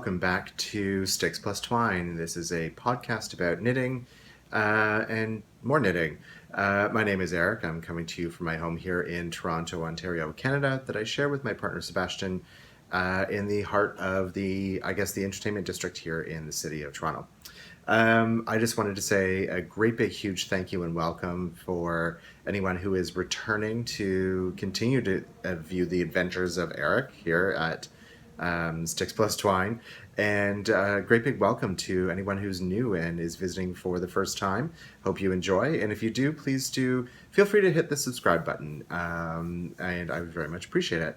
welcome back to Sticks Plus Twine. This is a podcast about knitting and more knitting. My name is Eric. I'm coming to you from my home here in Toronto, Ontario, Canada, that I share with my partner Sebastian in the heart of the entertainment district here in the city of Toronto. I just wanted to say a great big huge thank you and welcome for anyone who is returning to continue to view the adventures of Eric here at Sticks Plus Twine, and great big welcome to anyone who's new and is visiting for the first time. Hope you enjoy, and if you do, please do feel free to hit the subscribe button, and I would very much appreciate it.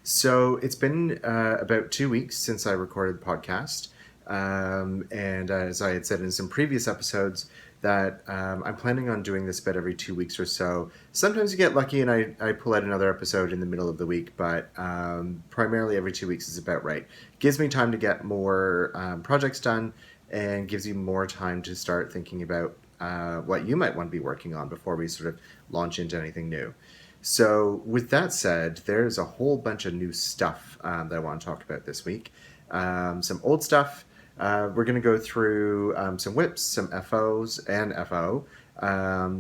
So it's been about 2 weeks since I recorded the podcast, and as I had said in some previous episodes, that I'm planning on doing this about every 2 weeks or so. Sometimes you get lucky and I pull out another episode in the middle of the week, but primarily every 2 weeks is about right. Gives me time to get more projects done and gives you more time to start thinking about what you might want to be working on before we sort of launch into anything new. So with that said, there's a whole bunch of new stuff that I want to talk about this week. Some old stuff. We're going to go through some whips, some FOs and FO,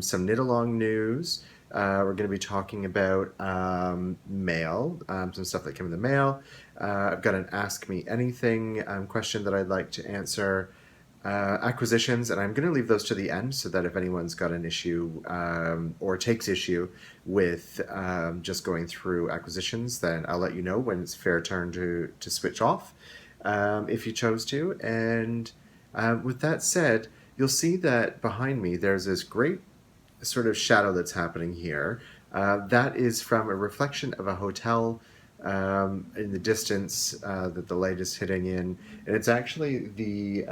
some knit-along news. We're going to be talking about mail, some stuff that came in the mail. I've got an Ask Me Anything question that I'd like to answer. Acquisitions, and I'm going to leave those to the end so that if anyone's got an issue or takes issue with just going through acquisitions, then I'll let you know when it's fair turn to switch off. If you chose to. And with that said, you'll see that behind me there's this great sort of shadow that's happening here. That is from a reflection of a hotel in the distance that the light is hitting in. And it's actually the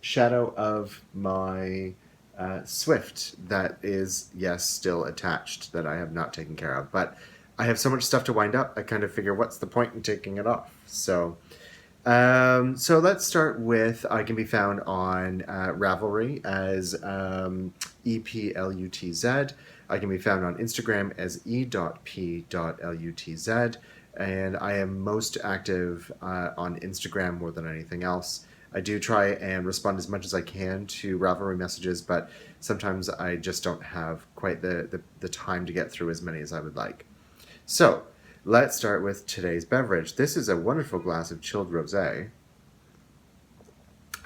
shadow of my Swift that is, yes, still attached, that I have not taken care of. But I have so much stuff to wind up, I kind of figure what's the point in taking it off? So let's start with, I can be found on Ravelry as EPLUTZ. I can be found on Instagram as E.P.LUTZ. And I am most active on Instagram more than anything else. I do try and respond as much as I can to Ravelry messages, but sometimes I just don't have quite the time to get through as many as I would like. So, let's start with today's beverage. This is a wonderful glass of chilled rosé.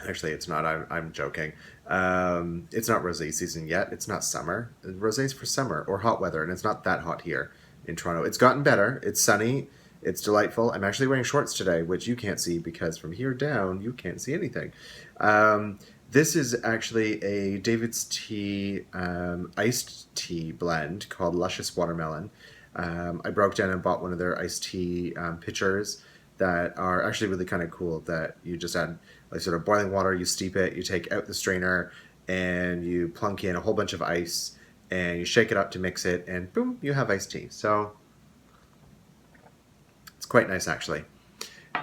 Actually, it's not. I'm joking. It's not rosé season yet. It's not summer. Rosé's for summer or hot weather, and it's not that hot here in Toronto. It's gotten better. It's sunny. It's delightful. I'm actually wearing shorts today, which you can't see because from here down, you can't see anything. This is actually a David's Tea iced tea blend called Luscious Watermelon. I broke down and bought one of their iced tea pitchers that are actually really kind of cool, that you just add like sort of boiling water, you steep it, you take out the strainer, and you plunk in a whole bunch of ice, and you shake it up to mix it, and boom, you have iced tea. So it's quite nice, actually.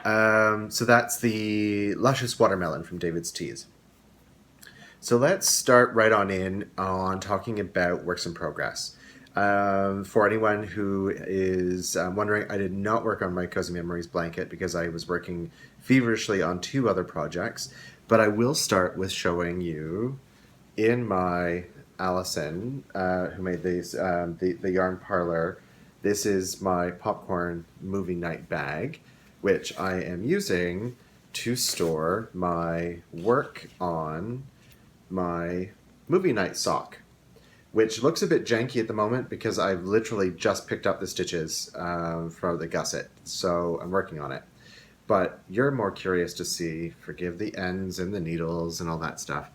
So that's the Luscious Watermelon from David's Teas. So let's start right on in on talking about works in progress. For anyone who is wondering, I did not work on my Cozy Memories blanket because I was working feverishly on 2 other projects, but I will start with showing you in my Allison, who made these, the Yarn Parlor. This is my popcorn movie night bag, which I am using to store my work on my movie night sock, which looks a bit janky at the moment because I've literally just picked up the stitches from the gusset, so I'm working on it. But you're more curious to see, forgive the ends and the needles and all that stuff.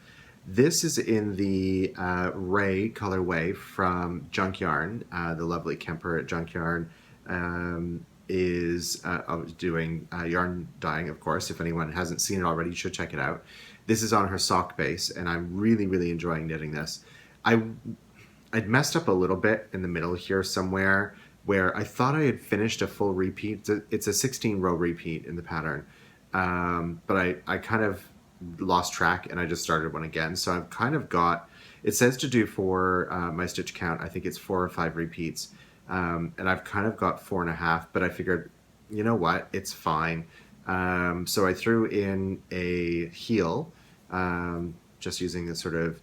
This is in the Ray colorway from JUNKYARN. The lovely Kemper at JUNKYARN is doing yarn dyeing, of course. If anyone hasn't seen it already, you should check it out. This is on her sock base, and I'm really, really enjoying knitting this. I'd messed up a little bit in the middle here somewhere where I thought I had finished a full repeat. It's a 16-row repeat in the pattern, but I kind of lost track and I just started one again. So I've kind of got, it says to do for my stitch count, I think it's 4 or 5 repeats, and I've kind of got 4.5, but I figured, you know what, it's fine. So I threw in a heel, just using this sort of,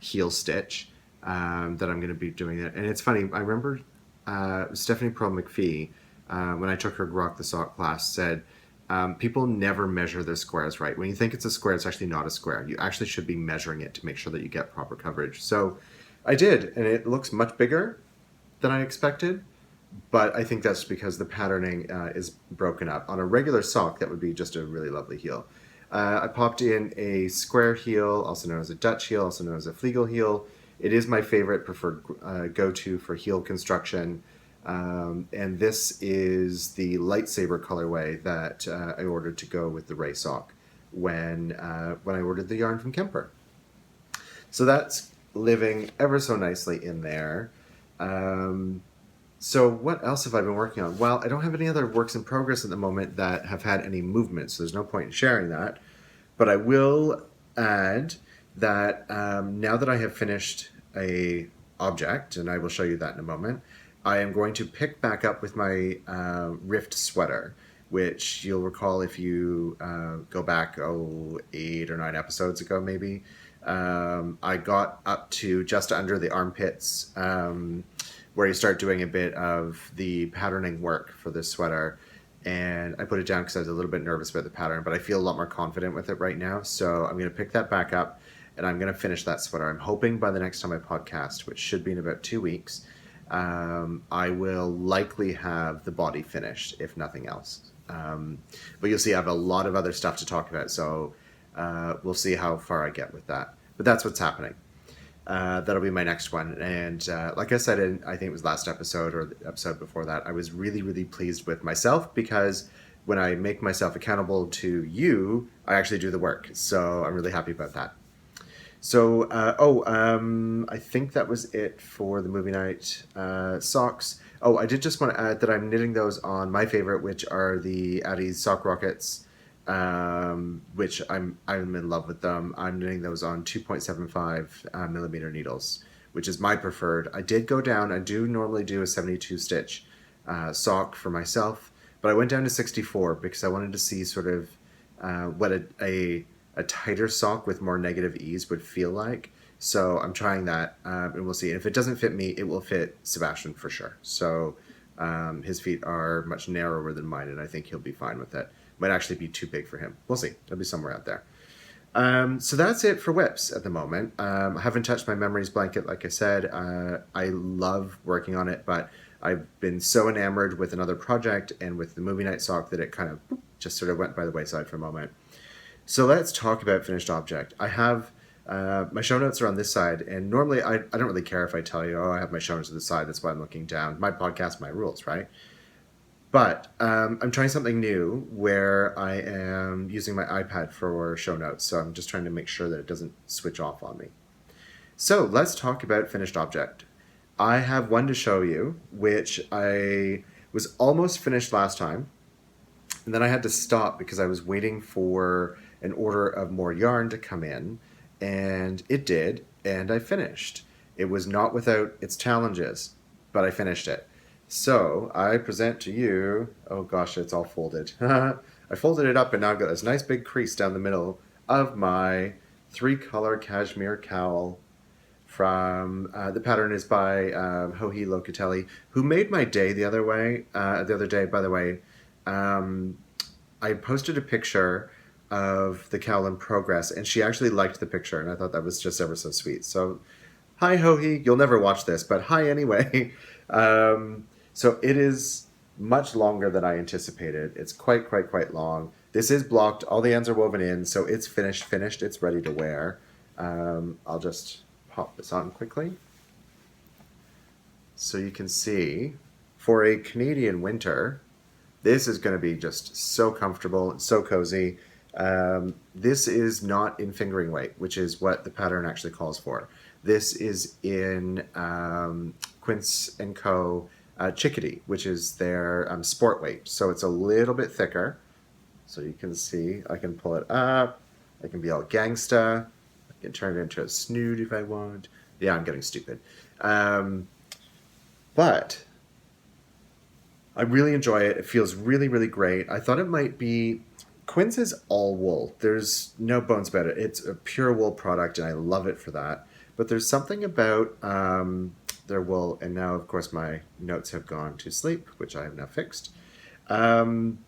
heel stitch that I'm going to be doing it. And it's funny, I remember Stephanie Pearl McPhee, when I took her Rock the Sock class, said, people never measure their squares right. When you think it's a square, it's actually not a square. You actually should be measuring it to make sure that you get proper coverage. So I did, and it looks much bigger than I expected, but I think that's because the patterning is broken up. On a regular sock, that would be just a really lovely heel. I popped in a square heel, also known as a Dutch heel, also known as a Flegel heel. It is my favorite preferred go-to for heel construction. And this is the lightsaber colorway that I ordered to go with the Ray sock when I ordered the yarn from Kemper. So that's living ever so nicely in there. So what else have I been working on? Well, I don't have any other works in progress at the moment that have had any movement, so there's no point in sharing that. But I will add that now that I have finished a object, and I will show you that in a moment, I am going to pick back up with my Rift sweater, which you'll recall if you go back 8 or 9 episodes ago maybe. I got up to just under the armpits, where you start doing a bit of the patterning work for this sweater, and I put it down because I was a little bit nervous about the pattern, but I feel a lot more confident with it right now, so I'm going to pick that back up and I'm going to finish that sweater. I'm hoping by the next time I podcast, which should be in about 2 weeks, I will likely have the body finished, if nothing else. But you'll see I have a lot of other stuff to talk about, so we'll see how far I get with that. But that's what's happening. That'll be my next one. And like I said, I think it was last episode or the episode before that, I was really, really pleased with myself because when I make myself accountable to you, I actually do the work. So I'm really happy about that. So, I think that was it for the movie night socks. Oh, I did just want to add that I'm knitting those on my favorite, which are the Addie's Sock Rockets, which I'm in love with them. I'm knitting those on 2.75 millimeter needles, which is my preferred. I did go down. I do normally do a 72 stitch sock for myself, but I went down to 64 because I wanted to see sort of what a tighter sock with more negative ease would feel like. So I'm trying that, and we'll see. And if it doesn't fit me, it will fit Sebastian for sure. So his feet are much narrower than mine, and I think he'll be fine with it. Might actually be too big for him. We'll see. It'll be somewhere out there. So that's it for whips at the moment. I haven't touched my memories blanket, like I said. I love working on it, but I've been so enamored with another project and with the movie night sock that it kind of just sort of went by the wayside for a moment. So let's talk about finished object. I have my show notes are on this side, and normally I don't really care if I tell you, I have my show notes to the side, that's why I'm looking down. My podcast, my rules, right? But I'm trying something new where I am using my iPad for show notes, so I'm just trying to make sure that it doesn't switch off on me. So let's talk about finished object. I have one to show you, which I was almost finished last time, and then I had to stop because I was waiting for an order of more yarn to come in, and it did, and I finished. It was not without its challenges, but I finished it. So I present to you, oh gosh, it's all folded. I folded it up, and now I've got this nice big crease down the middle of my 3-color cashmere cowl from, the pattern is by Joji Locatelli, who made my day the other day, by the way. I posted a picture of the cowl in progress, and she actually liked the picture, and I thought that was just ever so sweet. So, hi, Joji. You'll never watch this, but hi anyway. So it is much longer than I anticipated. It's quite long. This is blocked. All the ends are woven in, so it's finished. It's ready to wear. I'll just pop this on quickly. So you can see, for a Canadian winter, this is going to be just so comfortable and so cozy. This is not in fingering weight, which is what the pattern actually calls for. This is in Quince & Co. Chickadee, which is their sport weight. So it's a little bit thicker. So you can see, I can pull it up. I can be all gangsta. I can turn it into a snood if I want. Yeah, I'm getting stupid. But I really enjoy it. It feels really, really great. I thought it might be Quince is all wool. There's no bones about it. It's a pure wool product, and I love it for that. But there's something about their wool, and now, of course, my notes have gone to sleep, which I have now fixed. Um,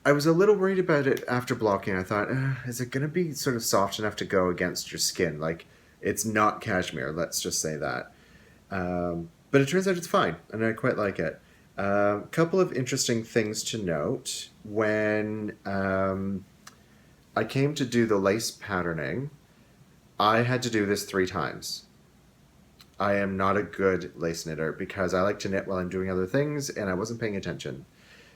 I was a little worried about it after blocking. I thought, is it going to be sort of soft enough to go against your skin? Like, it's not cashmere, let's just say that. But it turns out it's fine, and I quite like it. A couple of interesting things to note. When I came to do the lace patterning, I had to do this 3 times. I am not a good lace knitter because I like to knit while I'm doing other things, and I wasn't paying attention.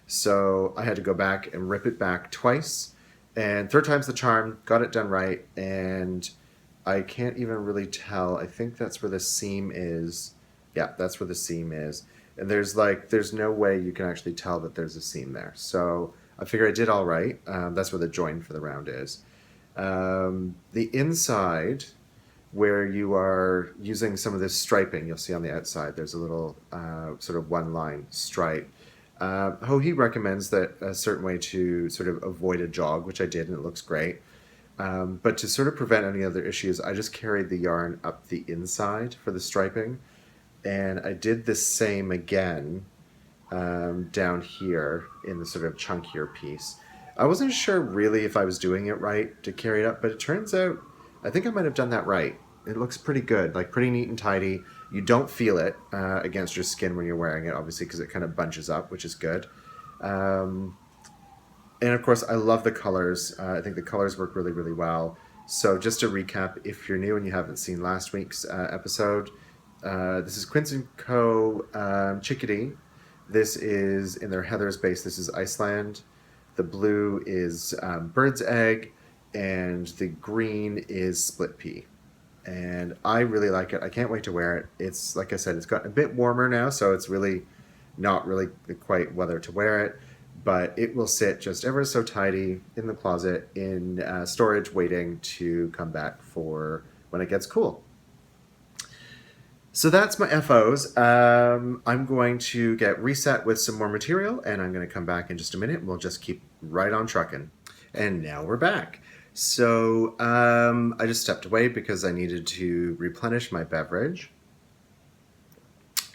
So I had to go back and rip it back twice, and third time's the charm, got it done right, and I can't even really tell. I think that's where the seam is. Yeah, that's where the seam is. And there's no way you can actually tell that there's a seam there. So I figure I did all right. That's where the join for the round is. The inside, where you are using some of this striping, you'll see on the outside, there's a little sort of one line stripe. He recommends that a certain way to sort of avoid a jog, which I did, and it looks great. But to sort of prevent any other issues, I just carried the yarn up the inside for the striping. And I did the same again down here in the sort of chunkier piece. I wasn't sure really if I was doing it right to carry it up, but it turns out I think I might have done that right. It looks pretty good, like pretty neat and tidy. You don't feel it against your skin when you're wearing it, obviously, because it kind of bunches up, which is good. And of course, I love the colors. I think the colors work really, really well. So just to recap, if you're new and you haven't seen last week's episode, this is Quince & Co. Chickadee. This is in their Heather's base. This is Iceland. The blue is Bird's Egg, and the green is Split Pea. And I really like it. I can't wait to wear it. It's, like I said, it's gotten a bit warmer now, so it's really not really quite whether to wear it, but it will sit just ever so tidy in the closet in storage, waiting to come back for when it gets cool. So that's my FOs. I'm going to get reset with some more material, and I'm going to come back in just a minute, and we'll just keep right on trucking. And now we're back. So I just stepped away because I needed to replenish my beverage.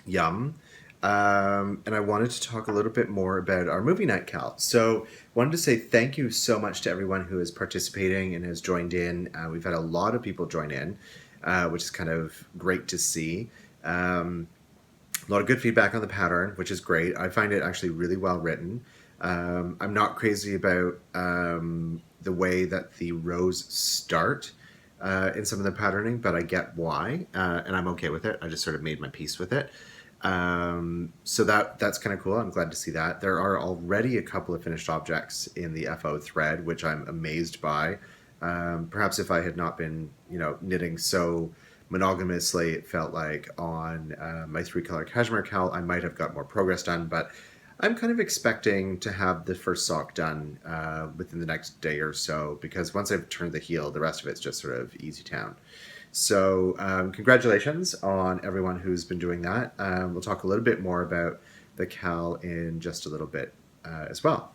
Yum. And I wanted to talk a little bit more about our Movie Night KAL. So wanted to say thank you so much to everyone who is participating and has joined in. We've had a lot of people join in, which is kind of great to see. A lot of good feedback on the pattern, which is great. I find it actually really well written. I'm not crazy about the way that the rows start in some of the patterning, but I get why, and I'm okay with it. I just sort of made my peace with it. So that's kind of cool. I'm glad to see that. There are already a couple of finished objects in the FO thread, which I'm amazed by. Perhaps if I had not been, knitting so monogamously, it felt like on my 3-color cashmere cowl, I might have got more progress done, but I'm kind of expecting to have the first sock done within the next day or so, because once I've turned the heel, the rest of it's just sort of easy town. So congratulations on everyone who's been doing that. We'll talk a little bit more about the cowl in just a little bit as well.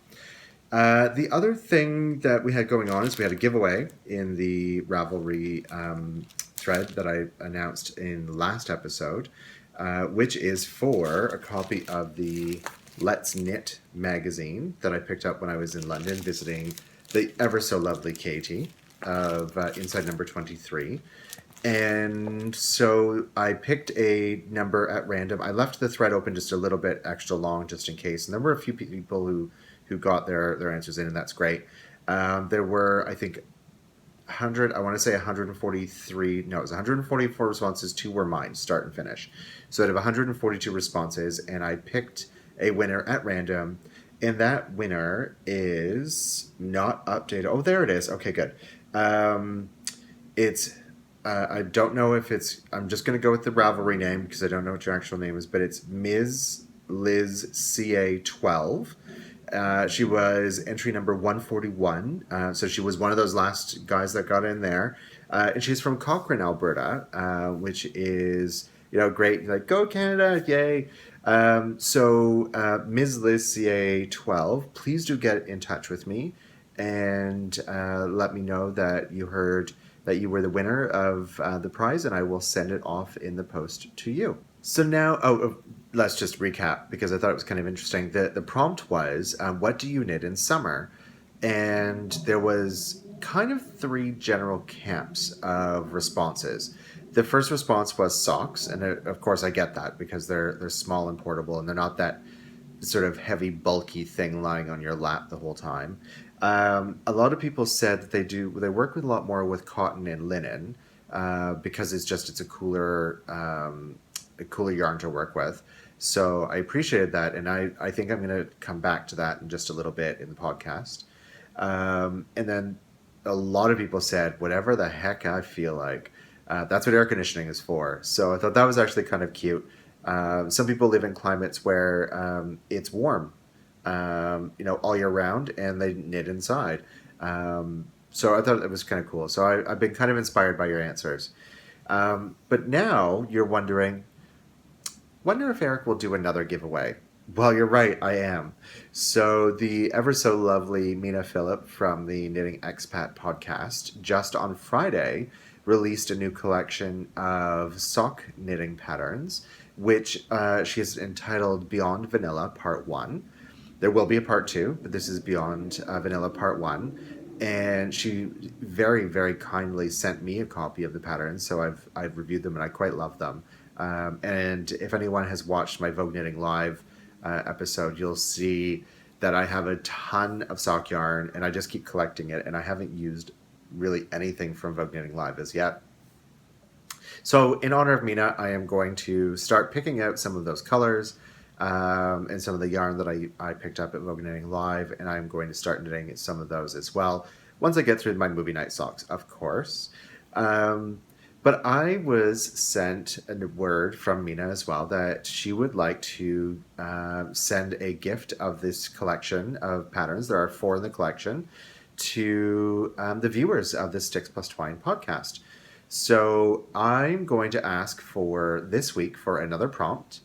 The other thing that we had going on is we had a giveaway in the Ravelry thread that I announced in the last episode, which is for a copy of the Let's Knit magazine that I picked up when I was in London visiting the ever so lovely Katie of Inside Number 23. And so I picked a number at random. I left the thread open just a little bit extra long just in case. And there were a few people who got their answers in, and that's great. There were, I think, 143, no, it was 144 responses. 2 were mine, start and finish. So out of 142 responses, and I picked a winner at random, and that winner is not updated. Oh, there it is. Okay, good. It's, I don't know if it's, I'm just going to go with the Ravelry name because I don't know what your actual name is, but it's Ms. Liz CA12. She was entry number 141, so she was one of those last guys that got in there. And she's from Cochrane, Alberta, which is, great. Like, go Canada, yay. So Ms. Liz CA12, please do get in touch with me. and let me know that you heard that you were the winner of the prize, and I will send it off in the post to you. So now, let's just recap because I thought it was kind of interesting. The prompt was, what do you knit in summer? And there was kind of three general camps of responses. The first response was socks, and of course I get that because they're small and portable, and they're not that sort of heavy, bulky thing lying on your lap the whole time. A lot of people said that they work with a lot more with cotton and linen because it's a cooler yarn to work with. So I appreciated that, and I think I'm going to come back to that in just a little bit in the podcast. And then a lot of people said, whatever the heck I feel like. That's what air conditioning is for. So I thought that was actually kind of cute. Some people live in climates where it's warm, all year round, and they knit inside. So I thought it was kind of cool. So I've been kind of inspired by your answers. But now you're wonder if Eric will do another giveaway. Well, you're right, I am. So the ever so lovely Mina PHILLIP from the Knitting Expat podcast just on Friday released a new collection of sock knitting patterns, which she has entitled Beyond Vanilla Part 1. There will be a Part 2, but this is Beyond Vanilla Part 1. And she very, very kindly sent me a copy of the patterns, so I've reviewed them and I quite love them. And if anyone has watched my Vogue Knitting Live episode, you'll see that I have a ton of sock yarn and I just keep collecting it, and I haven't used really anything from Vogue Knitting Live as yet. So in honor of Mina, I am going to start picking out some of those colors and some of the yarn that I picked up at Vogue Knitting Live, and I'm going to start knitting some of those as well once I get through my movie night socks, of course. But I was sent a word from Mina as well that she would like to send a gift of this collection of patterns. There are 4 in the collection to the viewers of the Sticks Plus Twine podcast. So I'm going to ask for this week for another prompt,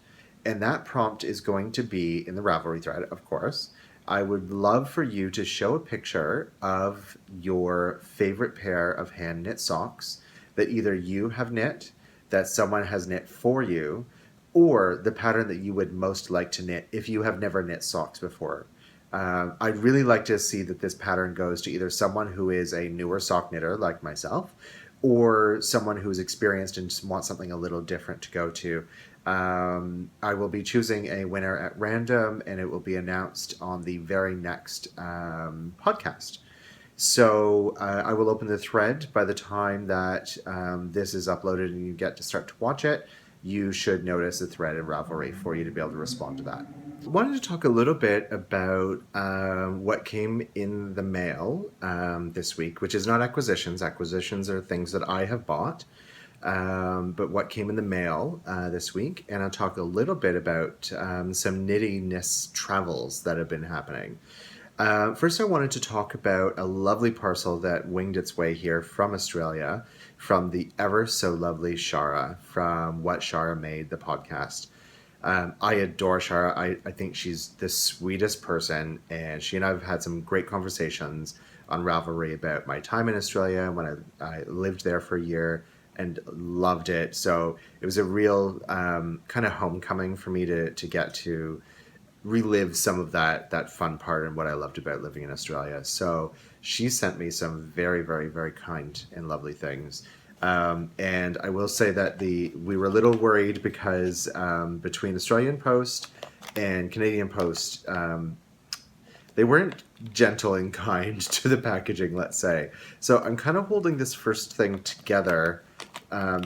and that prompt is going to be in the Ravelry thread, of course. I would love for you to show a picture of your favorite pair of hand knit socks that either you have knit, that someone has knit for you, or the pattern that you would most like to knit if you have never knit socks before. I'd really like to see that this pattern goes to either someone who is a newer sock knitter like myself, or someone who's experienced and just wants something a little different to go to. I will be choosing a winner at random, and it will be announced on the very next podcast. So I will open the thread by the time that this is uploaded and you get to start to watch it. You should notice the thread in Ravelry for you to be able to respond to that. I wanted to talk a little bit about what came in the mail this week, which is not acquisitions. Acquisitions are things that I have bought. But what came in the mail this week. And I'll talk a little bit about some knittiness travels that have been happening. First, I wanted to talk about a lovely parcel that winged its way here from Australia from the ever so lovely Shara from What Shara Made, the podcast. I adore Shara. I think she's the sweetest person, and she and I have had some great conversations on Ravelry about my time in Australia when I lived there for a year and loved it. So it was a real kind of homecoming for me to get to relive some of that fun part and what I loved about living in Australia. So she sent me some very, very, very kind and lovely things. And I will say that we were a little worried because between Australian Post and Canadian Post, they weren't gentle and kind to the packaging, let's say. So I'm kind of holding this first thing together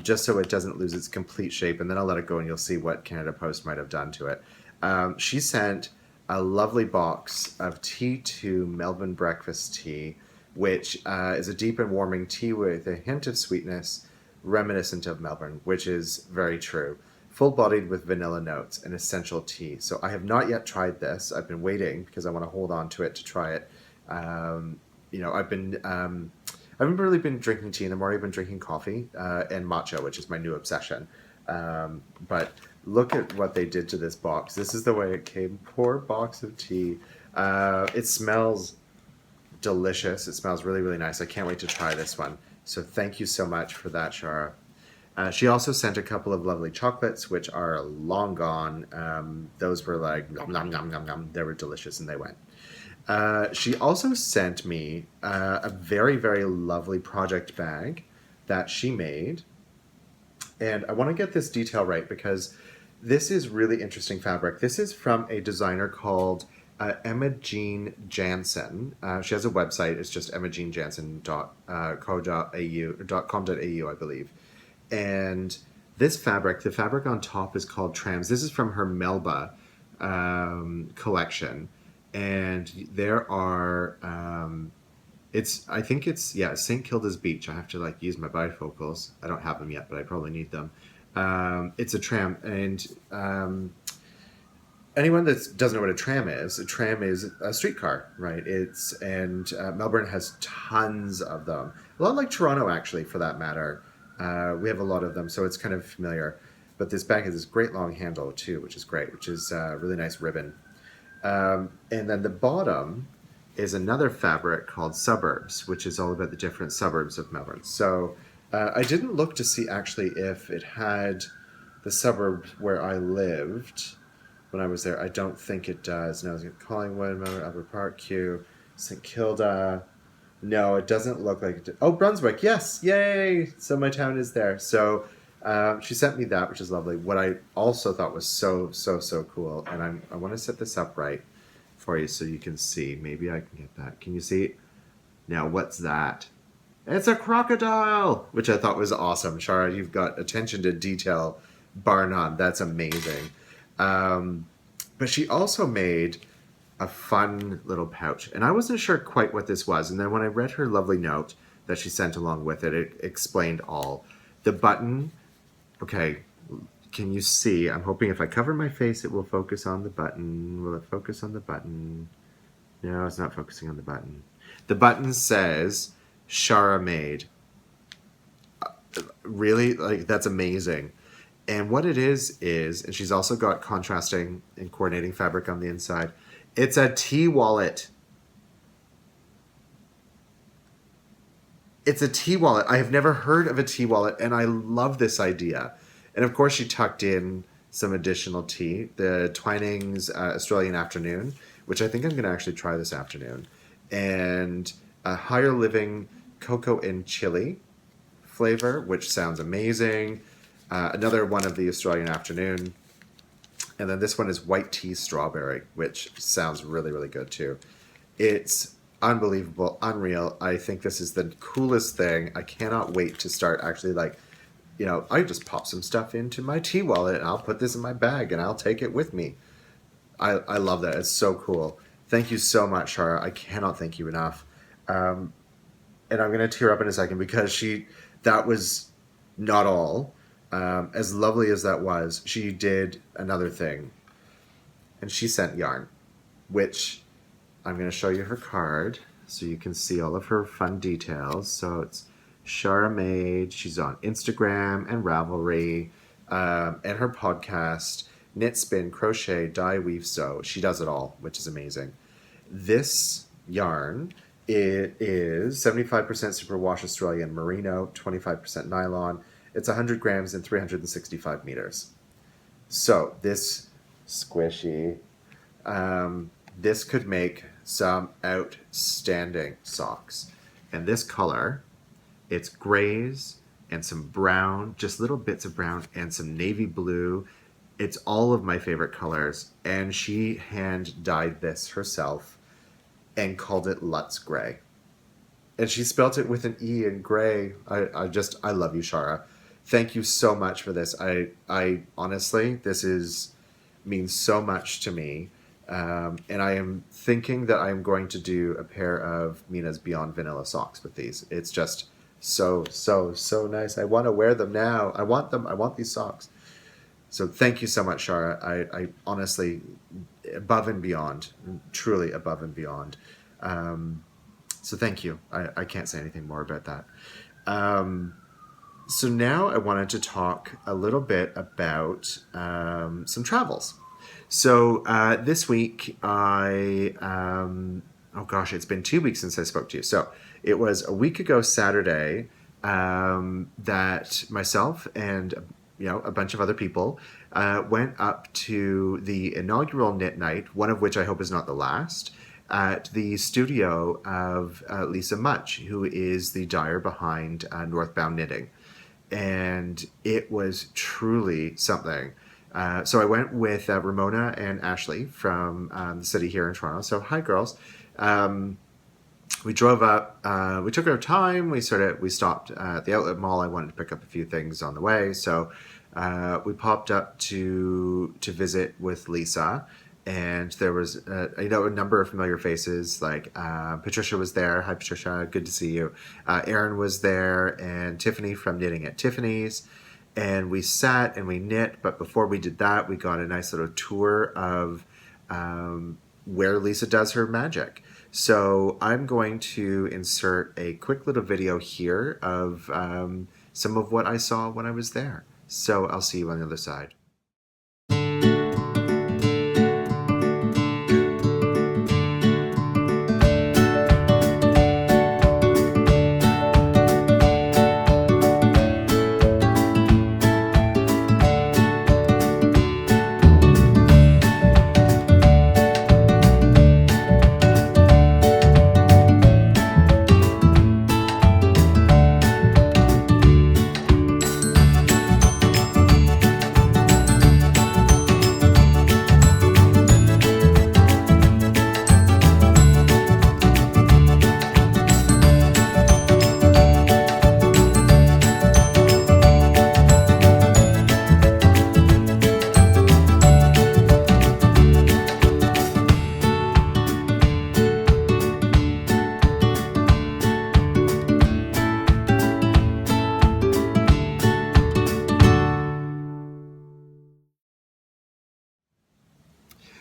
just so it doesn't lose its complete shape, and then I'll let it go and you'll see what Canada Post might have done to it. She sent a lovely box of T2 Melbourne breakfast tea, which is a deep and warming tea with a hint of sweetness reminiscent of Melbourne, which is very true. Full-bodied with vanilla notes, an essential tea. So I have not yet tried this. I've been waiting because I want to hold on to it to try it. I haven't really been drinking tea in the morning. I've been drinking coffee and matcha, which is my new obsession. But look at what they did to this box. This is the way it came. Poor box of tea. It smells delicious. It smells really, really nice. I can't wait to try this one. So thank you so much for that, Shara. She also sent a couple of lovely chocolates, which are long gone. Those were like, nom, nom, nom, nom, nom. They were delicious and they went. She also sent me a very, very lovely project bag that she made. And I want to get this detail right because this is really interesting fabric. This is from a designer called Emma Jean Jansen. She has a website. It's just emmajeanjansen.com.au, I believe. And this fabric, the fabric on top is called Trams. This is from her Melba collection. And there are, I think it's St. Kilda's Beach. I have to like use my bifocals. I don't have them yet, but I probably need them. It's a tram, and anyone that doesn't know what a tram is a streetcar, right? Melbourne has tons of them. A lot like Toronto, actually, for that matter. We have a lot of them, so it's kind of familiar. But this bag has this great long handle too, which is great, which is a really nice ribbon. And then the bottom is another fabric called Suburbs, which is all about the different suburbs of Melbourne. So I didn't look to see actually if it had the suburb where I lived when I was there. I don't think it does. No, it's Collingwood, Melbourne, Upper Park, Kew, St. Kilda. No, it doesn't look like it did. Oh, Brunswick, yes, yay! So my town is there. So she sent me that, which is lovely. What I also thought was so cool, and I want to set this up right for you so you can see. Maybe I can get that. Can you see? Now, what's that? It's a crocodile, which I thought was awesome. Shara, you've got attention to detail, bar none. That's amazing. But she also made a fun little pouch, and I wasn't sure quite what this was. And then when I read her lovely note that she sent along with it, it explained all. The button, okay, can you see? I'm hoping if I cover my face, it will focus on the button. Will it focus on the button? No, it's not focusing on the button. The button says, Shara made. Really? Like, that's amazing. And what it is, and she's also got contrasting and coordinating fabric on the inside. It's a tea wallet. It's a tea wallet. I have never heard of a tea wallet, and I love this idea. And of course, she tucked in some additional tea, the Twining's Australian Afternoon, which I think I'm going to actually try this afternoon, and a Higher Living Cocoa and Chili flavor, which sounds amazing. Another one of the Australian Afternoon. And then this one is White Tea Strawberry, which sounds really, really good too. It's unbelievable, unreal. I think this is the coolest thing. I cannot wait to start actually I just pop some stuff into my tea wallet and I'll put this in my bag and I'll take it with me. I love that. It's so cool. Thank you so much, Shara. I cannot thank you enough. And I'm going to tear up in a second because that was not all. As lovely as that was, she did another thing. And she sent yarn, which I'm going to show you her card so you can see all of her fun details. So it's Shara Made. She's on Instagram and Ravelry, and her podcast, Knit, Spin, Crochet, Dye, Weave, Sew. She does it all, which is amazing. This yarn, it is 75% superwash Australian merino, 25% nylon. It's 100 grams and 365 meters. So this squishy, this could make some outstanding socks. And this color, it's grays and some brown, just little bits of brown and some navy blue. It's all of my favorite colors. And she hand dyed this herself and called it Lutz Gray. And she spelt it with an E in gray. I love you, Shara. Thank you so much for this. I honestly, means so much to me. And I am thinking that I'm going to do a pair of Mina's Beyond Vanilla socks with these. It's just so nice. I want to wear them now. I want them. I want these socks. So thank you so much, Shara. I honestly, above and beyond, truly above and beyond. So thank you. I can't say anything more about that. So now I wanted to talk a little bit about some travels. So this week I oh gosh, it's been 2 weeks since I spoke to you. So it was a week ago Saturday that myself and a bunch of other people went up to the inaugural knit night, one of which I hope is not the last, at the studio of Lisa Much, who is the dyer behind Northbound Knitting. And it was truly something. So I went with Ramona and Ashley from the city here in Toronto. So hi, girls. We drove up. We took our time. We stopped at the outlet mall. I wanted to pick up a few things on the way, so we popped up to visit with Lisa. And there was a number of familiar faces, like Patricia was there. Hi, Patricia. Good to see you. Erin was there, and Tiffany from Knitting at Tiffany's. And we sat and we knit, but before we did that, we got a nice little tour of where Lisa does her magic. So I'm going to insert a quick little video here of some of what I saw when I was there. So I'll see you on the other side.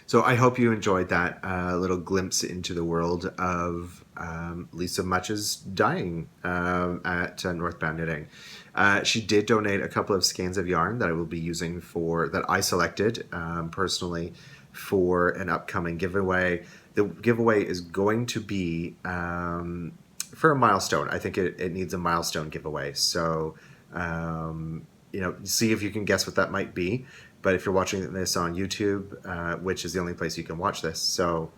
So I hope you enjoyed that little glimpse into the world of Lisa Much's dyeing at Northbound Knitting. She did donate a couple of skeins of yarn that I will be using that I selected personally for an upcoming giveaway. The giveaway is going to be for a milestone. I think it needs a milestone giveaway. So, see if you can guess what that might be. But if you're watching this on YouTube, which is the only place you can watch this, so,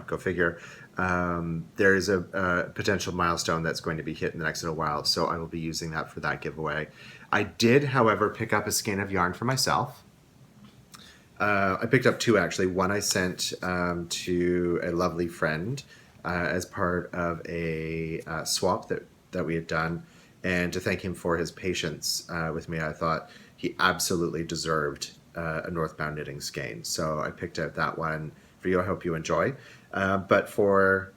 go figure, there is a potential milestone that's going to be hit in the next little while, so I will be using that for that giveaway. I did, however, pick up a skein of yarn for myself. I picked up two, actually. One I sent to a lovely friend as part of a swap that we had done, and to thank him for his patience with me. I thought he absolutely deserved a Northbound Knitting skein. So I picked out that one for you. I hope you enjoy. But for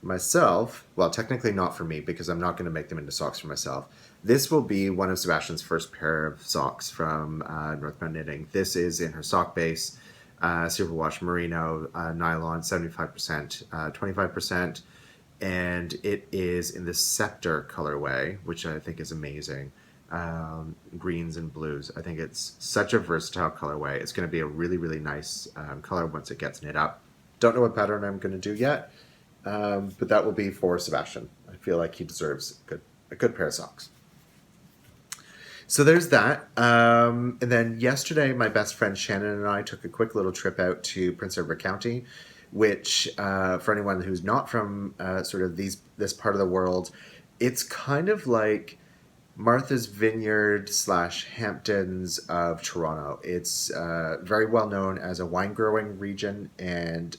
myself, well, technically not for me, because I'm not going to make them into socks for myself. This will be one of Sebastian's first pair of socks from Northbound Knitting. This is in her sock base, superwash merino, nylon, 75%, 25%. And it is in the SCEPTER colorway, which I think is amazing. Greens and blues. I think it's such a versatile colorway. It's going to be a really, really nice color once it gets knit up. Don't know what pattern I'm going to do yet, but that will be for Sebastian. I feel like he deserves a good pair of socks. So there's that. And then yesterday, my best friend Shannon and I took a quick little trip out to Prince Edward County, which for anyone who's not from sort of this part of the world, it's kind of like Martha's Vineyard / Hamptons of Toronto. It's very well known as a wine growing region, and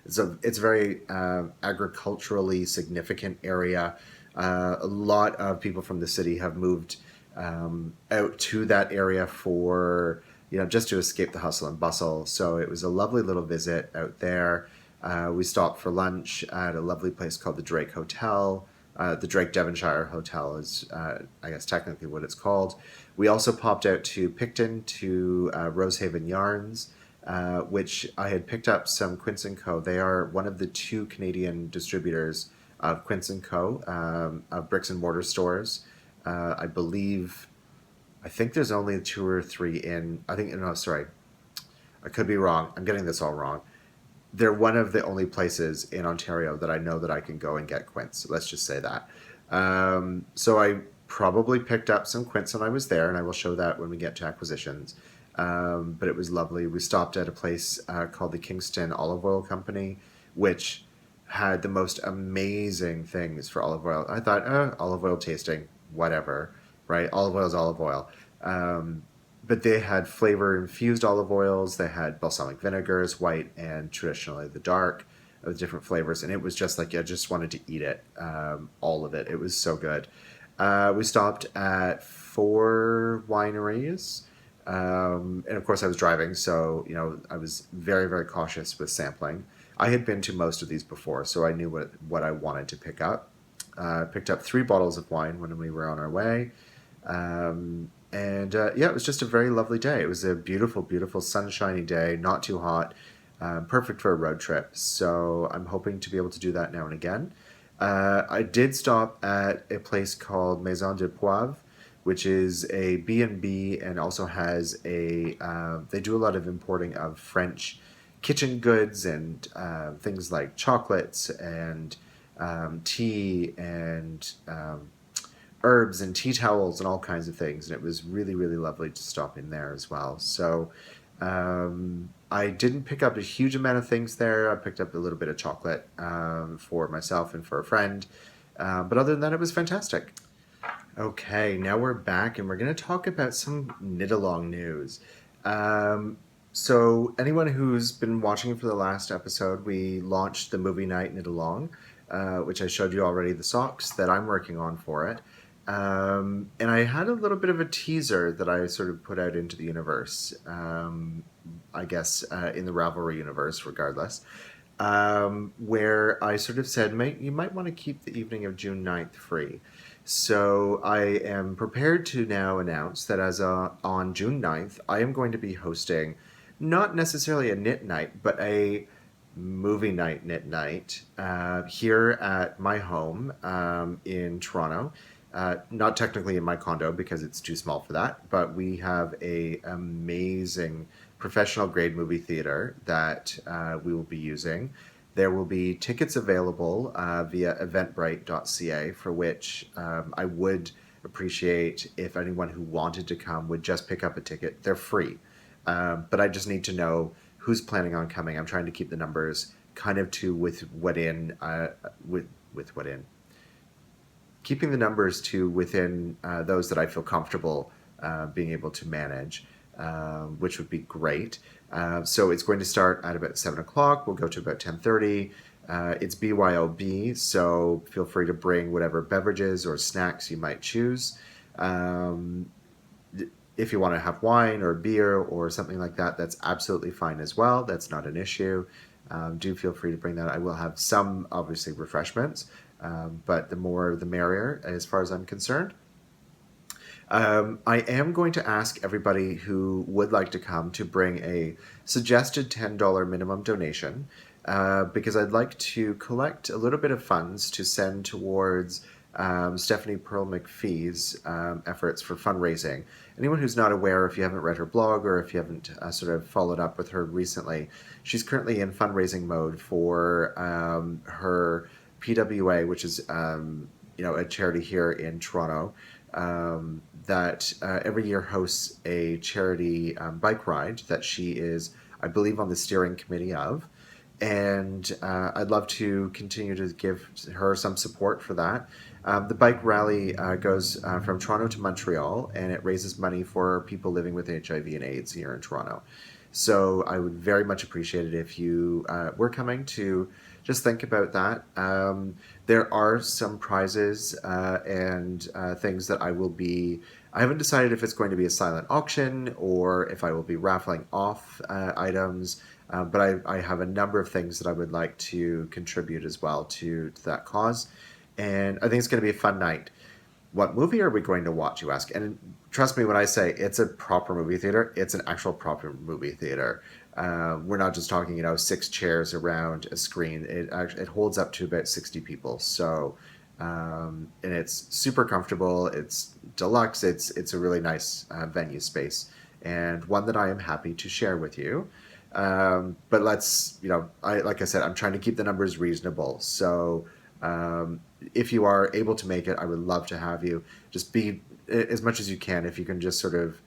it's very agriculturally significant area. A lot of people from the city have moved out to that area for just to escape the hustle and bustle. So it was a lovely little visit out there. We stopped for lunch at a lovely place called the Drake Hotel. The Drake Devonshire Hotel is, I guess, technically what it's called. We also popped out to Picton to Rosehaven Yarns, which I had picked up some Quince & Co. They are one of the 2 Canadian distributors of Quince & Co. Of bricks and mortar stores. I think there's only 2 or 3 in, I could be wrong. I'm getting this all wrong. they're one of the only places in Ontario that I know that I can go and get quince. Let's just say that. So I probably picked up some quince when I was there, and I will show that when we get to acquisitions. But it was lovely. We stopped at a place called the Kingston Olive Oil Company, which had the most amazing things for olive oil. I thought, olive oil tasting, whatever, right? Olive oil is olive oil. Um, but they had flavor infused olive oils. They had balsamic vinegars, white and traditionally the dark, with different flavors. And it was just like, I just wanted to eat it, all of it. It was so good. We stopped at 4 wineries. And of course, I was driving, so I was very, very cautious with sampling. I had been to most of these before, so I knew what I wanted to pick up. Picked up 3 bottles of wine when we were on our way. And yeah, it was just a very lovely day. It was a beautiful, beautiful, sunshiny day, not too hot, perfect for a road trip. So I'm hoping to be able to do that now and again. I did stop at a place called Maison de Poivre, which is a B&B and also has they do a lot of importing of French kitchen goods and things like chocolates and tea and herbs and tea towels and all kinds of things. And it was really, really lovely to stop in there as well. So I didn't pick up a huge amount of things there. I picked up a little bit of chocolate for myself and for a friend. But other than that, it was fantastic. Okay, now we're back and we're going to talk about some knit along news. So, anyone who's been watching for the last episode, we launched the Movie Night Knit Along, which I showed you already the socks that I'm working on for it. And I had a little bit of a teaser that I sort of put out into the universe, I guess, in the Ravelry universe, regardless, where I sort of said, you might want to keep the evening of June 9th free. So I am prepared to now announce that on June 9th, I am going to be hosting not necessarily a knit night, but a movie night knit night here at my home in Toronto. Not technically in my condo because it's too small for that, but we have a amazing professional grade movie theater that we will be using. There will be tickets available via eventbrite.ca, for which I would appreciate if anyone who wanted to come would just pick up a ticket. They're free, but I just need to know who's planning on coming. I'm trying to keep the numbers kind of with what in, keeping the numbers to within those that I feel comfortable being able to manage, which would be great. So it's going to start at about 7 o'clock. We'll go to about 10:30. It's BYOB, so feel free to bring whatever beverages or snacks you might choose. If you want to have wine or beer or something like that, that's absolutely fine as well. That's not an issue. Do feel free to bring that. I will have some, obviously, refreshments, but the more the merrier as far as I'm concerned. I am going to ask everybody who would like to come to bring a suggested $10 minimum donation because I'd like to collect a little bit of funds to send towards Stephanie Pearl McPhee's efforts for fundraising. Anyone who's not aware, if you haven't read her blog or if you haven't sort of followed up with her recently, she's currently in fundraising mode for her PWA, which is a charity here in Toronto. That every year hosts a charity bike ride that she is, I believe, on the steering committee of. And I'd love to continue to give her some support for that. The bike rally goes from Toronto to Montreal, and it raises money for people living with HIV and AIDS here in Toronto. So I would very much appreciate it if you were coming to just think about that. There are some prizes and things that I haven't decided if it's going to be a silent auction or if I will be raffling off items, but I have a number of things that I would like to contribute as well to that cause. And I think it's going to be a fun night. What movie are we going to watch, you ask? And trust me when I say it's a proper movie theater, it's an actual proper movie theater. We're not just talking, 6 chairs around a screen. It holds up to about 60 people. So, and it's super comfortable. It's deluxe. It's a really nice venue space and one that I am happy to share with you. But let's, like I said, I'm trying to keep the numbers reasonable. So if you are able to make it, I would love to have you. Just be as much as you can. If you can just sort of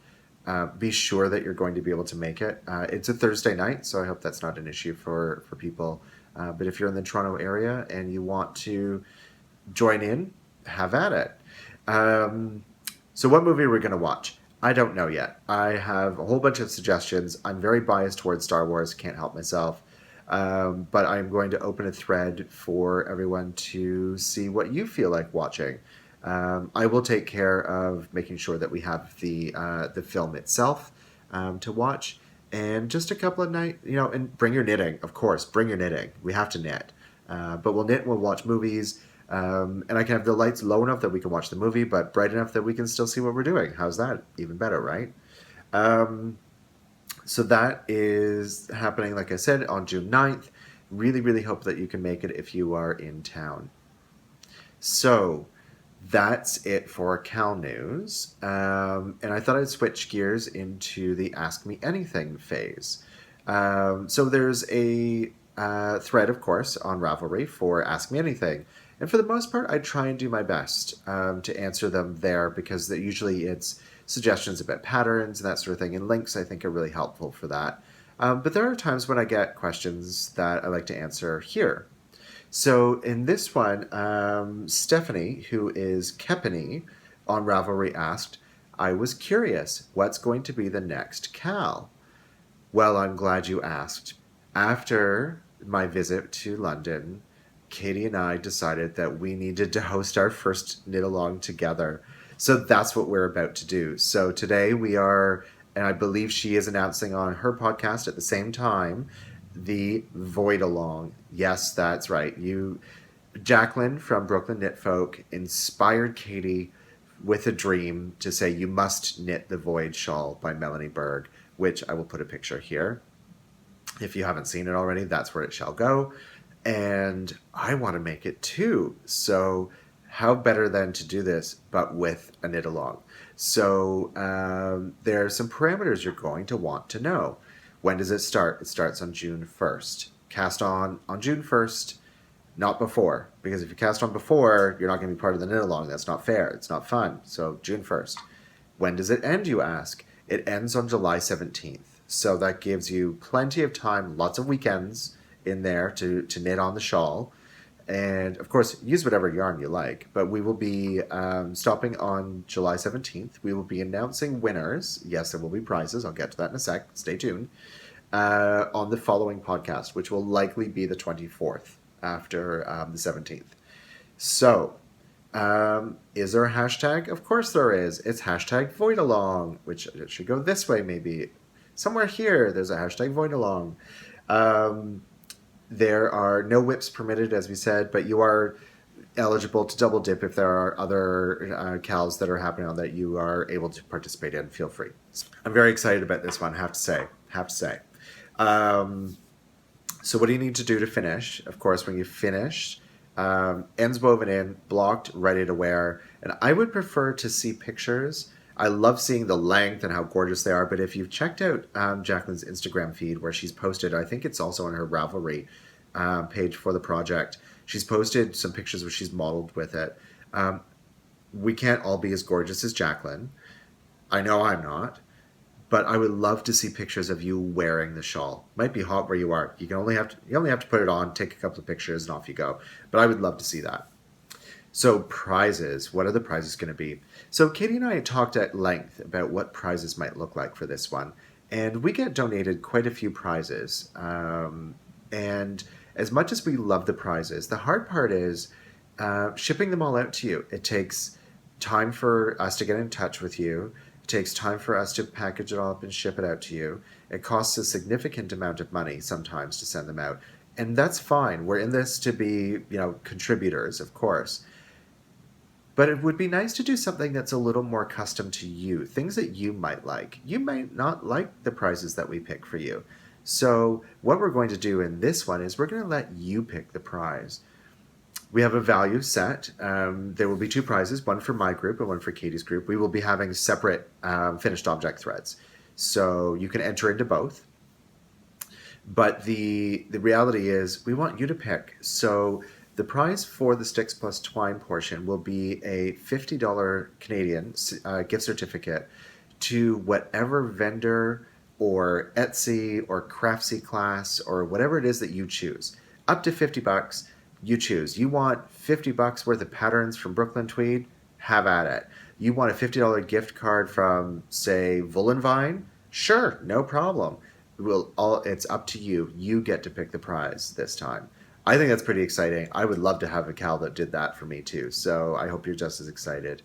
be sure that you're going to be able to make it. It's a Thursday night, so I hope that's not an issue for people. But if you're in the Toronto area and you want to join in, have at it. So what movie are we going to watch? I don't know yet. I have a whole bunch of suggestions. I'm very biased towards Star Wars, can't help myself. But I'm going to open a thread for everyone to see what you feel like watching. I will take care of making sure that we have the film itself to watch, and just a couple of nights, and bring your knitting, of course. Bring your knitting. We have to knit, but we'll knit. We'll watch movies, and I can have the lights low enough that we can watch the movie, but bright enough that we can still see what we're doing. How's that? Even better, right? So that is happening, like I said, on June 9th. Really, really hope that you can make it if you are in town. So that's it for CAL news. And I thought I'd switch gears into the Ask Me Anything phase. So there's a thread, of course, on Ravelry for Ask Me Anything. And for the most part, I try and do my best to answer them there, because usually it's suggestions about patterns and that sort of thing. And links, I think, are really helpful for that. But there are times when I get questions that I like to answer here. So in this one, Stephanie, who is Kepany on Ravelry, asked, I was curious, what's going to be the next CAL? Well, I'm glad you asked. After my visit to London, Katie and I decided that we needed to host our first knit along together. So that's what we're about to do. So today we are, and I believe she is announcing on her podcast at the same time, the VOIDALONG. Yes, that's right. Jacqueline from Brooklyn Knit Folk inspired Katie with a dream to say, you must knit the Void shawl by Melanie Berg, which I will put a picture here. If you haven't seen it already, that's where it shall go. And I want to make it too. So how better than to do this, but with a knit along? So there are some parameters you're going to want to know. When does it start? It starts on June 1st. Cast on June 1st, not before. Because if you cast on before, you're not going to be part of the knit along. That's not fair. It's not fun. So June 1st. When does it end, you ask? It ends on July 17th. So that gives you plenty of time, lots of weekends in there to knit on the shawl. And of course, use whatever yarn you like. But we will be stopping on July 17th. We will be announcing winners. Yes, there will be prizes. I'll get to that in a sec. Stay tuned. On the following podcast, which will likely be the 24th after the 17th. So, is there a hashtag? Of course there is. It's hashtag VOIDALONG, which it should go this way maybe. Somewhere here, there's a hashtag VOIDALONG. There are no whips permitted, as we said, but you are eligible to double dip if there are other CALs that are happening on that you are able to participate in. Feel free. I'm very excited about this one, I have to say. So what do you need to do to finish? Of course, when you finish, ends woven in, blocked, ready to wear. And I would prefer to see pictures. I love seeing the length and how gorgeous they are, but if you've checked out Jacqueline's Instagram feed where she's posted, I think it's also on her Ravelry page for the project, she's posted some pictures where she's modeled with it. We can't all be as gorgeous as Jacqueline. I know I'm not, but I would love to see pictures of you wearing the shawl. Might be hot where you are. You only have to put it on, take a couple of pictures, and off you go. But I would love to see that. So prizes, what are the prizes going to be? So Katie and I talked at length about what prizes might look like for this one. And we get donated quite a few prizes. And as much as we love the prizes, the hard part is shipping them all out to you. It takes time for us to get in touch with you. It takes time for us to package it all up and ship it out to you. It costs a significant amount of money sometimes to send them out. And that's fine. We're in this to be, contributors, of course. But it would be nice to do something that's a little more custom to you, things that you might like. You might not like the prizes that we pick for you. So what we're going to do in this one is we're going to let you pick the prize. We have a value set. There will be two prizes, one for my group and one for Katie's group. We will be having separate finished object threads. So you can enter into both. But the reality is, we want you to pick. So the prize for the Sticks Plus Twine portion will be a $50 Canadian gift certificate to whatever vendor or Etsy or Craftsy class or whatever it is that you choose. Up to $50, you choose. You want $50 worth of patterns from Brooklyn Tweed? Have at it. You want a $50 gift card from, say, Vine? Sure, no problem. It's up to you. You get to pick the prize this time. I think that's pretty exciting. I would love to have a CAL that did that for me too. So I hope you're just as excited.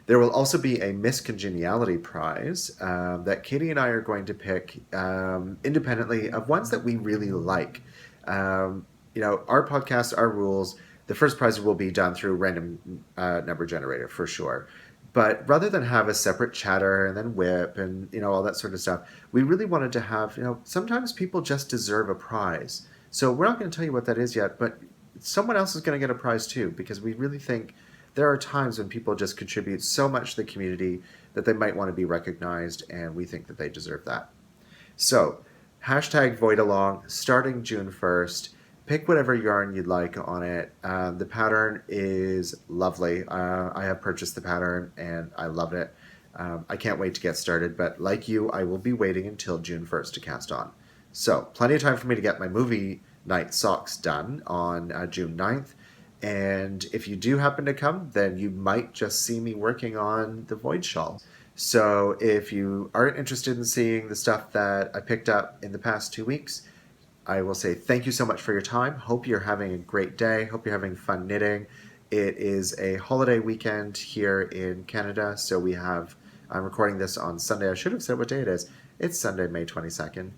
There will also be a Miss Congeniality prize that Katie and I are going to pick independently of ones that we really like. Our podcast, our rules. The first prize will be done through random number generator for sure. But rather than have a separate chatter and then whip and all that sort of stuff, we really wanted to have sometimes people just deserve a prize. So we're not going to tell you what that is yet, but someone else is going to get a prize too, because we really think there are times when people just contribute so much to the community that they might want to be recognized, and we think that they deserve that. So hashtag VOIDALONG starting June 1st. Pick whatever yarn you'd like on it. The pattern is lovely. I have purchased the pattern and I love it. I can't wait to get started, but like you, I will be waiting until June 1st to cast on. So plenty of time for me to get my movie night socks done on June 9th. And if you do happen to come, then you might just see me working on the Void shawl. So if you aren't interested in seeing the stuff that I picked up in the past 2 weeks, I will say thank you so much for your time. Hope you're having a great day. Hope you're having fun knitting. It is a holiday weekend here in Canada, so I'm recording this on Sunday. I should have said what day it is. It's Sunday, May 22nd.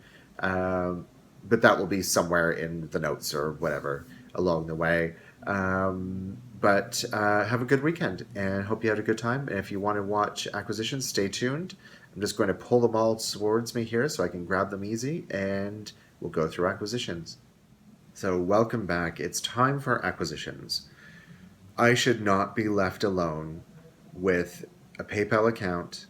But that will be somewhere in the notes or whatever along the way. But have a good weekend and hope you had a good time. And if you want to watch acquisitions, stay tuned. I'm just going to pull them all towards me here so I can grab them easy, and we'll go through acquisitions. So welcome back. It's time for acquisitions. I should not be left alone with a PayPal account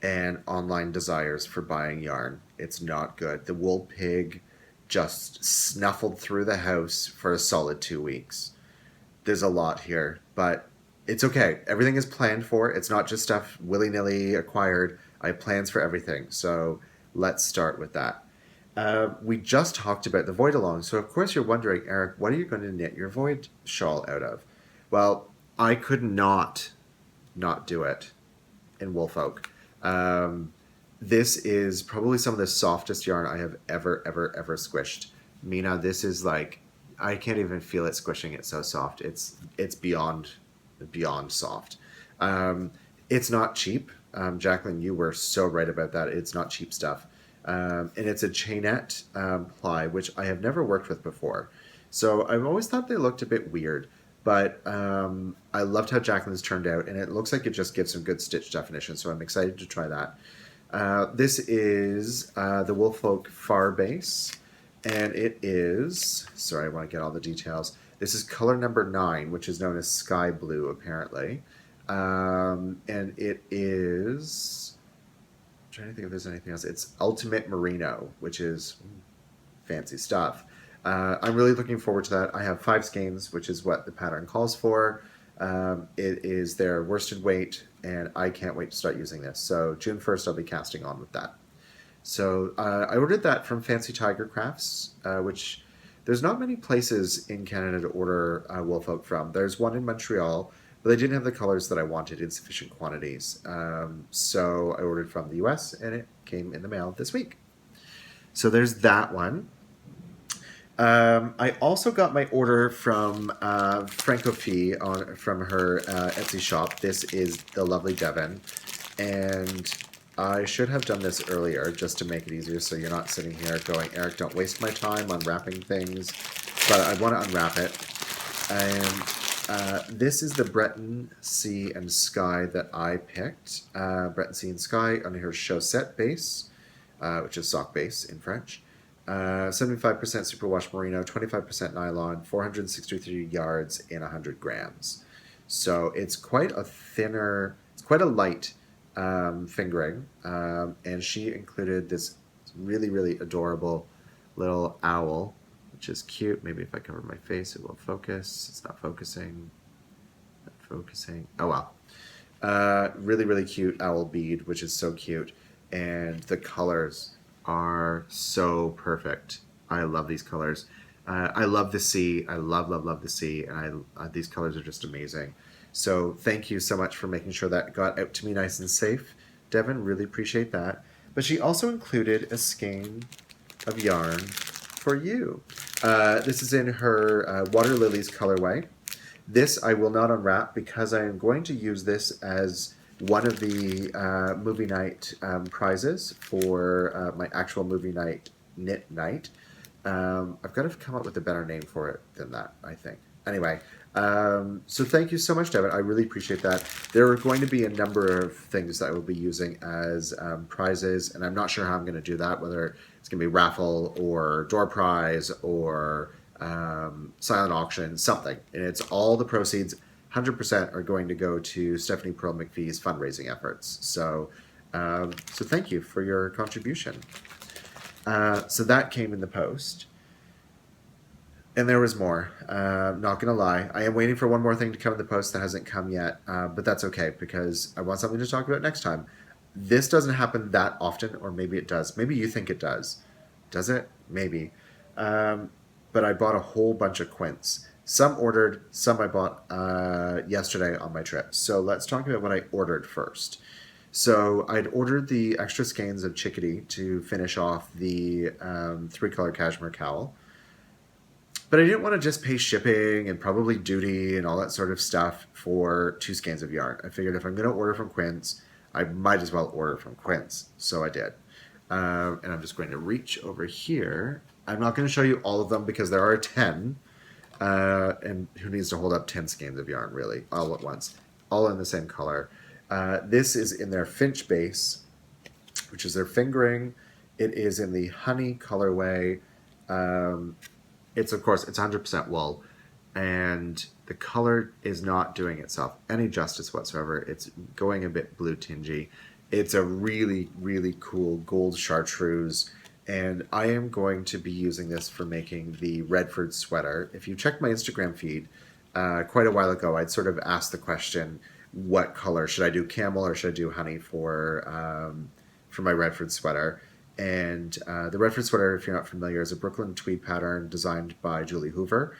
and online desires for buying yarn. It's not good. The wool pig just snuffled through the house for a solid 2 weeks. There's a lot here, but it's okay. Everything is planned for. It's not just stuff willy-nilly acquired. I have plans for everything. So let's start with that. We just talked about the VOIDALONG, so of course you're wondering, Eric, what are you going to knit your Void shawl out of? Well, I could not do it in WOOLFOK. This is probably some of the softest yarn I have ever squished. Mina, this is like, I can't even feel it squishing. It's so soft. It's beyond soft. It's not cheap. Jacqueline, you were so right about that. It's not cheap stuff. And it's a chainette ply, which I have never worked with before. So I've always thought they looked a bit weird, but I loved how Jacqueline's turned out, and it looks like it just gives some good stitch definition, so I'm excited to try that. This is the WOOLFOK Far Base, and it is, sorry, I want to get all the details. This is color number 9, which is known as Sky Blue, apparently. And it is, I'm trying to think if there's anything else. It's Ultimate Merino, which is fancy stuff. I'm really looking forward to that. I have 5 skeins, which is what the pattern calls for. It is their worsted weight, and I can't wait to start using this. So June 1st, I'll be casting on with that. So I ordered that from Fancy Tiger Crafts, which there's not many places in Canada to order WOOLFOK from. There's one in Montreal, but they didn't have the colors that I wanted in sufficient quantities. So I ordered from the US, and it came in the mail this week. So there's that one. I also got my order from FRANCOFILLE from her Etsy shop. This is the lovely Devon, and I should have done this earlier just to make it easier so you're not sitting here going, Eric, don't waste my time unwrapping things, but I want to unwrap it. And this is the Breton Sea and Sky that I picked. Breton Sea and Sky on her chaussette base, which is sock base in French. 75% superwash merino, 25% nylon, 463 yards in 100 grams. So it's quite a thinner, it's quite a light fingering. And she included this really, really adorable little owl, which is cute. Maybe if I cover my face, it will focus. It's not focusing. Not focusing. Oh, well. Really, really cute owl bead, which is so cute. And the colors are so perfect. I love these colors. I love the sea. I love, love, love the sea. And these colors are just amazing. So thank you so much for making sure that got out to me nice and safe, Devin. Really appreciate that. But she also included a skein of yarn for you. This is in her Water Lilies colorway. This I will not unwrap because I am going to use this as one of the movie night prizes for my actual movie night knit night. I've got to come up with a better name for it than that, I think. Anyway, so thank you so much, Devin. I really appreciate that. There are going to be a number of things that I will be using as prizes, and I'm not sure how I'm going to do that, whether it's going to be raffle or door prize or silent auction, something. And it's all the proceeds, 100% are going to go to Stephanie Pearl McPhee's fundraising efforts. So, so thank you for your contribution. So that came in the post. And there was more. Not going to lie. I am waiting for one more thing to come in the post that hasn't come yet. But that's okay because I want something to talk about next time. This doesn't happen that often, or maybe it does. Maybe you think it does. Does it? Maybe. But I bought a whole bunch of quince. Some ordered, some I bought yesterday on my trip. So let's talk about what I ordered first. So I'd ordered the extra skeins of chickadee to finish off the 3-color cashmere cowl. But I didn't want to just pay shipping and probably duty and all that sort of stuff for 2 skeins of yarn. I figured if I'm going to order from Quince, I might as well order from Quince. So I did. And I'm just going to reach over here. I'm not going to show you all of them because there are 10. And who needs to hold up 10 skeins of yarn, really, all at once. All in the same color. This is in their Finch base, which is their fingering. It is in the honey colorway. It's, of course, it's 100% wool, and the color is not doing itself any justice whatsoever. It's going a bit blue tingy. It's a really, really cool gold chartreuse, and I am going to be using this for making the Redford sweater. If you check my Instagram feed, quite a while ago, I'd sort of asked the question, what color? Should I do camel or should I do honey for my Redford sweater? And the Redford sweater, if you're not familiar, is a Brooklyn tweed pattern designed by Julie Hoover.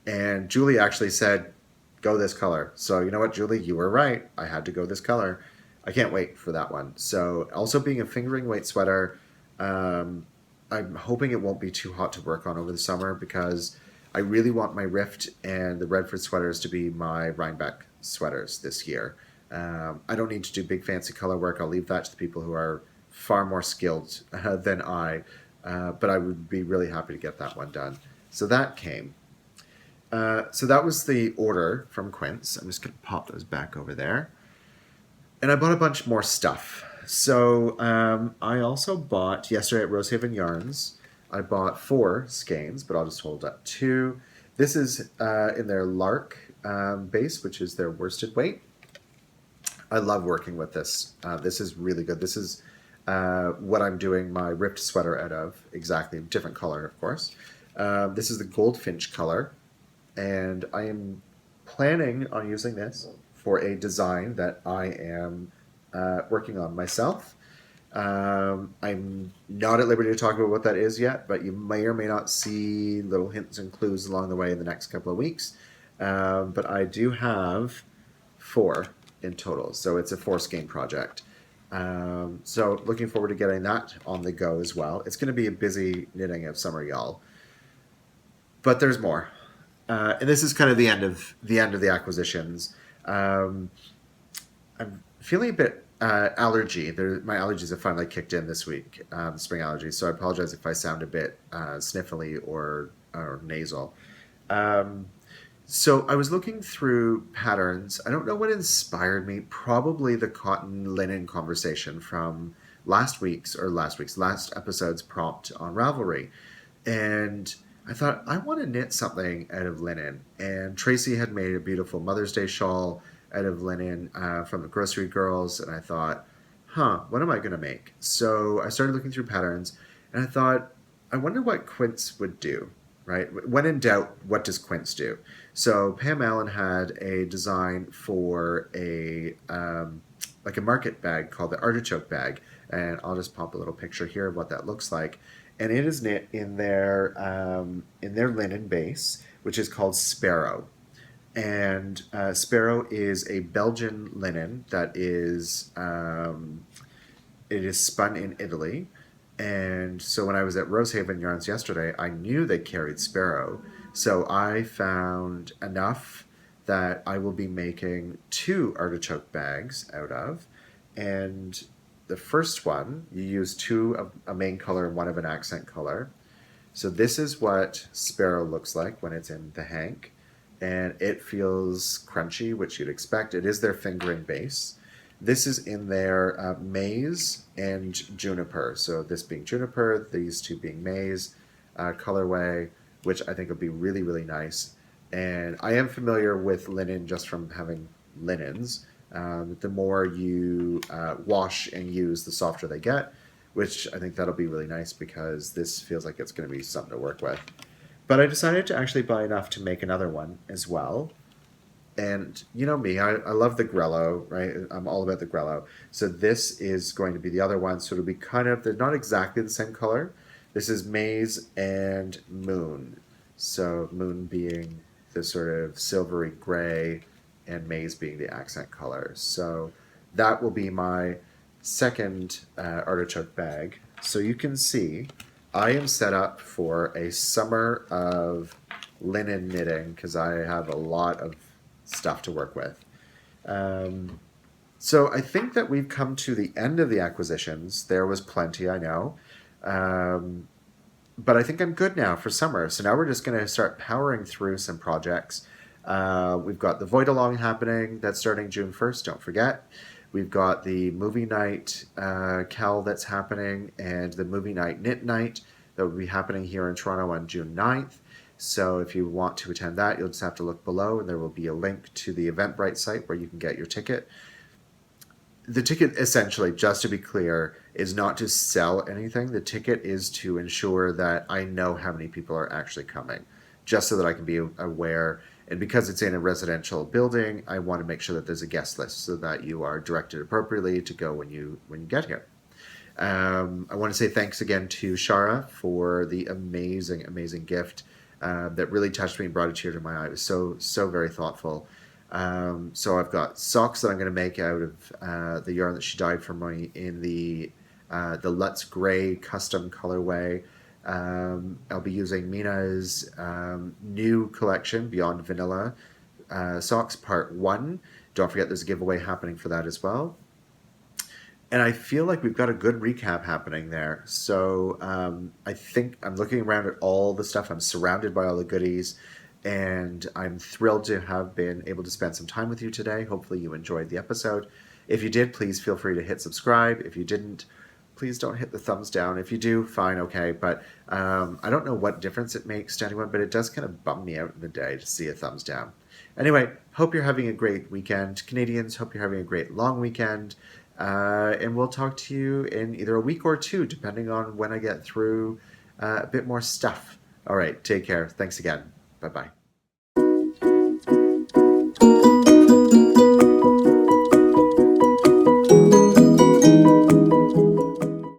And Julie actually said, go this color. So you know what, Julie, you were right. I had to go this color. I can't wait for that one. So also being a fingering weight sweater, I'm hoping it won't be too hot to work on over the summer because I really want my Rift and the Redford sweaters to be my Rhinebeck sweaters this year. I don't need to do big fancy color work. I'll leave that to the people who are far more skilled than I, but I would be really happy to get that one done. So that came. So that was the order from Quince. I'm just going to pop those back over there. And I bought a bunch more stuff. So I also bought, yesterday at Rosehaven Yarns, I bought 4 skeins, but I'll just hold up 2. This is in their LARK base, which is their worsted weight. I love working with this. This is really good. This is what I'm doing my ripped sweater out of, exactly, different color, of course. This is the GOLDFINCH color, and I am planning on using this for a design that I am working on myself. I'm not at liberty to talk about what that is yet, but you may or may not see little hints and clues along the way in the next couple of weeks. But I do have 4 in total, so it's a 4-skein project. So looking forward to getting that on the go as well. It's going to be a busy knitting of summer, y'all. But there's more, and this is kind of the end of the acquisitions. I'm feeling a bit allergy. My allergies have finally kicked in this week, spring allergies. So I apologize if I sound a bit sniffly or nasal. So I was looking through patterns. I don't know what inspired me. Probably the cotton linen conversation from last episode's prompt on Ravelry. And I thought, I want to knit something out of linen. And Tracy had made a beautiful Mother's Day shawl out of linen from the Grocery Girls. And I thought, what am I going to make? So I started looking through patterns. And I thought, I wonder what Quince would do, right? When in doubt, what does Quince do? So Pam Allen had a design for a like a market bag called the artichoke bag, and I'll just pop a little picture here of what that looks like. And it is knit in their linen base, which is called Sparrow. And Sparrow is a Belgian linen that is it is spun in Italy. And so when I was at Rosehaven Yarns yesterday, I knew they carried Sparrow. So I found enough that I will be making 2 artichoke bags out of. And the first one, you use 2 of a main color and 1 of an accent color. So this is what Sparrow looks like when it's in the hank. And it feels crunchy, which you'd expect. It is their fingering base. This is in their MAIZE and JUNIPER. So this being JUNIPER, these 2 being MAIZE colorway, which I think would be really, really nice. And I am familiar with linen just from having linens. The more you wash and use, the softer they get, which I think that'll be really nice because this feels like it's going to be something to work with. But I decided to actually buy enough to make another one as well. And you know me, I love the grello, right? I'm all about the grello. So this is going to be the other one. So it'll be kind of, they're not exactly the same color. This is maize and moon. So moon being the sort of silvery gray and maize being the accent color. So that will be my second artichoke bag. So you can see I am set up for a summer of linen knitting because I have a lot of stuff to work with. So I think that we've come to the end of the acquisitions. There was plenty, I know. But I think I'm good now for summer. So now we're just going to start powering through some projects. We've got the VOIDALONG happening. That's starting June 1st, don't forget. We've got the Movie Night KAL that's happening and the Movie Night Knit Night that will be happening here in Toronto on June 9th. So if you want to attend that, you'll just have to look below and there will be a link to the Eventbrite site where you can get your ticket. The ticket, essentially, just to be clear, is not to sell anything. The ticket is to ensure that I know how many people are actually coming, just so that I can be aware. And because it's in a residential building, I want to make sure that there's a guest list so that you are directed appropriately to go when you get here. I want to say thanks again to Shara for the amazing, amazing gift that really touched me and brought a tear to my eye. It was so very thoughtful. So I've got socks that I'm going to make out of the yarn that she dyed for me in the Let's Gray custom colorway. I'll be using Mina's new collection, Beyond Vanilla Socks Part 1. Don't forget there's a giveaway happening for that as well. And I feel like we've got a good recap happening there. So I think I'm looking around at all the stuff. I'm surrounded by all the goodies. And I'm thrilled to have been able to spend some time with you today. Hopefully you enjoyed the episode. If you did, please feel free to hit subscribe. If you didn't, please don't hit the thumbs down. If you do, fine, okay. But I don't know what difference it makes to anyone, but it does kind of bum me out in the day to see a thumbs down. Anyway, hope you're having a great weekend. Canadians, hope you're having a great long weekend. And we'll talk to you in either a week or 2, depending on when I get through a bit more stuff. All right, take care. Thanks again. Bye-bye.